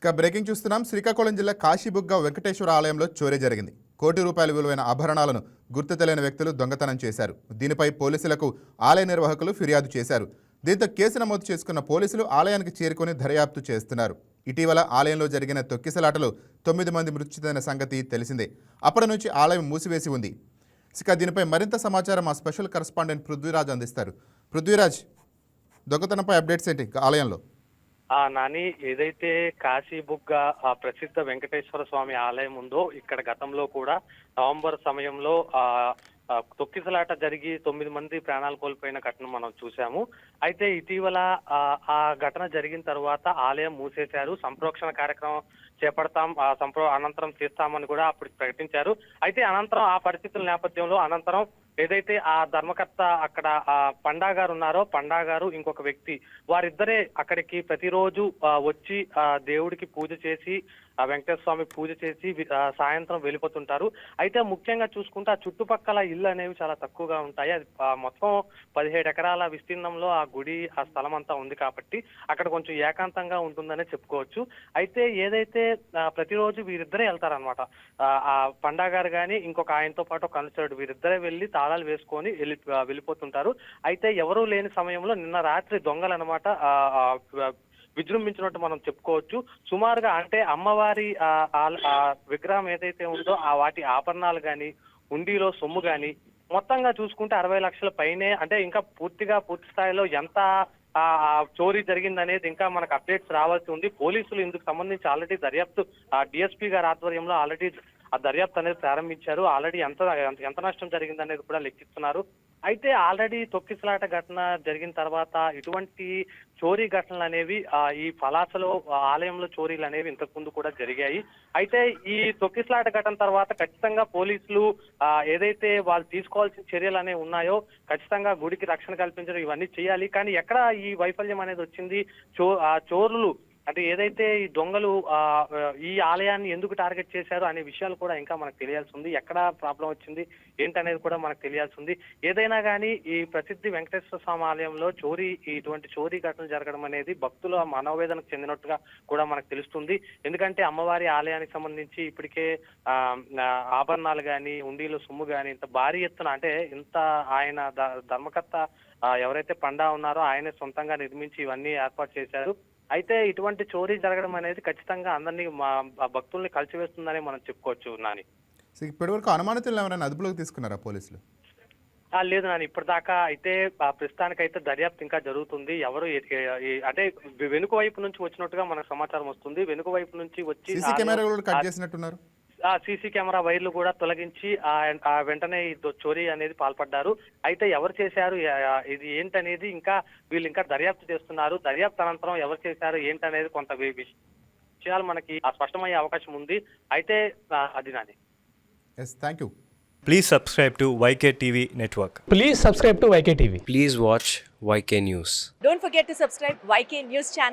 ఇక బ్రేకింగ్ చూస్తున్నాం. శ్రీకాకుళం జిల్లా కాశీబుగ్గ వెంకటేశ్వర ఆలయంలో చోరీ జరిగింది. ₹1 కోటి విలువైన ఆభరణాలను గుర్తు తెలియని వ్యక్తులు దొంగతనం చేశారు. దీనిపై పోలీసులకు ఆలయ నిర్వాహకులు ఫిర్యాదు చేశారు. దీంతో కేసు నమోదు చేసుకున్న పోలీసులు ఆలయానికి చేరుకొని దర్యాప్తు చేస్తున్నారు. ఇటీవల ఆలయంలో జరిగిన తొక్కిసలాటలో 9 మంది మృతి చెందిన సంగతి తెలిసిందే. అప్పటి నుంచి ఆలయం మూసివేసి ఉంది. ఇక దీనిపై మరింత సమాచారం మా స్పెషల్ కరెస్పాండెంట్ పృథ్వీరాజ్ అందిస్తారు. పృథ్వీరాజ్, దొంగతనంపై అప్డేట్స్ ఏంటి ఆలయంలో? నాని, ఏదైతే కాశీబుగ్గ ప్రసిద్ధ వెంకటేశ్వర స్వామి ఆలయం ఉందో ఇక్కడ గతంలో కూడా నవంబర్ సమయంలో తొక్కిసలాట జరిగి 9 మంది ప్రాణాలు కోల్పోయిన ఘటన మనం చూసాము. అయితే ఇటీవల ఆ ఘటన జరిగిన తర్వాత ఆలయం మూసేశారు. సంప్రోక్షణ కార్యక్రమం చేపడతాం, అనంతరం తీస్తామని కూడా అప్పుడు ప్రకటించారు. అయితే అనంతరం ఆ పరిస్థితుల నేపథ్యంలో అనంతరం ఏదైతే ఆ ధర్మకర్త అక్కడ పండా గారు ఉన్నారో, పండా గారు ఇంకొక వ్యక్తి, వారిద్దరే అక్కడికి ప్రతిరోజు వచ్చి దేవుడికి పూజ చేసి, వెంకటేశ్వర స్వామి పూజ చేసి సాయంత్రం వెళ్ళిపోతుంటారు. అయితే ముఖ్యంగా చూసుకుంటే ఆ చుట్టుపక్కల ఇళ్ళు అనేవి చాలా తక్కువగా ఉంటాయి. అది మొత్తం 17 ఎకరాల విస్తీర్ణంలో ఆ గుడి, ఆ స్థలం అంతా ఉంది కాబట్టి అక్కడ కొంచెం ఏకాంతంగా ఉంటుందనే చెప్పుకోవచ్చు. అయితే ఏదైతే ప్రతిరోజు వీరిద్దరే వెళ్తారనమాట. ఆ పండా గారు కానీ ఇంకొక ఆయనతో పాటు కన్సర్ట్, వీరిద్దరే వెళ్ళి తాళాలు వేసుకొని వెళ్ళిపోతుంటారు. అయితే ఎవరూ లేని సమయంలో నిన్న రాత్రి దొంగలు అనమాట విజృంభించినట్టు మనం చెప్పుకోవచ్చు. సుమారుగా అంటే అమ్మవారి విగ్రహం ఏదైతే ఉందో ఆ వాటి ఆభరణాలు కానీ, హుండీలో సొమ్ము కానీ మొత్తంగా చూసుకుంటే 60 లక్షల పైనే. అంటే ఇంకా పూర్తి స్థాయిలో ఎంత చోరీ జరిగిందనేది ఇంకా మనకు అప్డేట్స్ రావాల్సి ఉంది. పోలీసులు ఇందుకు సంబంధించి ఆల్రెడీ దర్యాప్తు డిఎస్పీ గారి ఆధ్వర్యంలో ఆల్రెడీ ఆ దర్యాప్తు అనేది ప్రారంభించారు. ఆల్రెడీ ఎంత నష్టం జరిగిందనేది కూడా లెక్కిస్తున్నారు. అయితే ఆల్రెడీ తొక్కిసలాట ఘటన జరిగిన తర్వాత ఇటువంటి చోరీ ఘటనలు అనేవి ఈ పలాసలో ఆలయంలో చోరీలు అనేవి ఇంతకు ముందు కూడా జరిగాయి. అయితే ఈ తొక్కిసలాట ఘటన తర్వాత ఖచ్చితంగా పోలీసులు ఏదైతే వాళ్ళు తీసుకోవాల్సిన చర్యలు అనేవి ఉన్నాయో ఖచ్చితంగా గుడికి రక్షణ కల్పించడం ఇవన్నీ చేయాలి. కానీ ఎక్కడ ఈ వైఫల్యం అనేది వచ్చింది? చోరులు అంటే ఏదైతే ఈ దొంగలు ఈ ఆలయాన్ని ఎందుకు టార్గెట్ చేశారు అనే విషయాలు కూడా ఇంకా మనకు తెలియాల్సి ఉంది. ఎక్కడ ప్రాబ్లం వచ్చింది ఏంటనేది కూడా మనకు తెలియాల్సి ఉంది. ఏదైనా కానీ ఈ ప్రసిద్ధి వెంకటేశ్వర స్వామి ఆలయంలో ఇటువంటి చోరీ ఘటనలు జరగడం అనేది భక్తుల మనోవేదనకు చెందినట్టుగా కూడా మనకు తెలుస్తుంది. ఎందుకంటే అమ్మవారి ఆలయానికి సంబంధించి ఇప్పటికే ఆభరణాలు కానీ, హుండీలో సొమ్ము కానీ ఇంత భారీ ఎత్తున, అంటే ఇంత ఆయన ధర్మకర్త ఎవరైతే పండా ఉన్నారో ఆయనే సొంతంగా నిర్మించి ఇవన్నీ ఏర్పాటు చేశారు. అయితే ఇటువంటి చోరీ జరగడం అనేది ఖచ్చితంగా అందరినీ భక్తుల్ని కలిసివేస్తుందని మనం చెప్పుకోవచ్చు. నాని, ఇప్పటివరకు అనుమానితులు ఎవరైనా అదుపులోకి తీసుకున్నారా పోలీసులు? లేదు నాని, ఇప్పటిదాకా అయితే ప్రస్తుతానికైతే దర్యాప్తు ఇంకా జరుగుతుంది. ఎవరు అంటే వెనుక వైపు నుంచి వచ్చినట్టుగా మనకు సమాచారం వస్తుంది. వెనుక వైపు నుంచి వచ్చి సీసీ కెమెరా వైర్లు కూడా తొలగించి వెంటనే ఈ చోరీ అనేది పాల్పడ్డారు. అయితే ఎవరు చేశారు, ఇది ఏంటనేది వీళ్ళు ఇంకా దర్యాప్తు చేస్తున్నారు. దర్యాప్తు అనంతరం ఎవరు చేశారు ఏంటనేది కొంత విషయాలు మనకి స్పష్టమయ్యే అవకాశం ఉంది. అయితే అది నాది. Thank you. Please subscribe to YK TV Network. Please subscribe to YK TV. Please watch YK News. Don't forget to subscribe YK News channel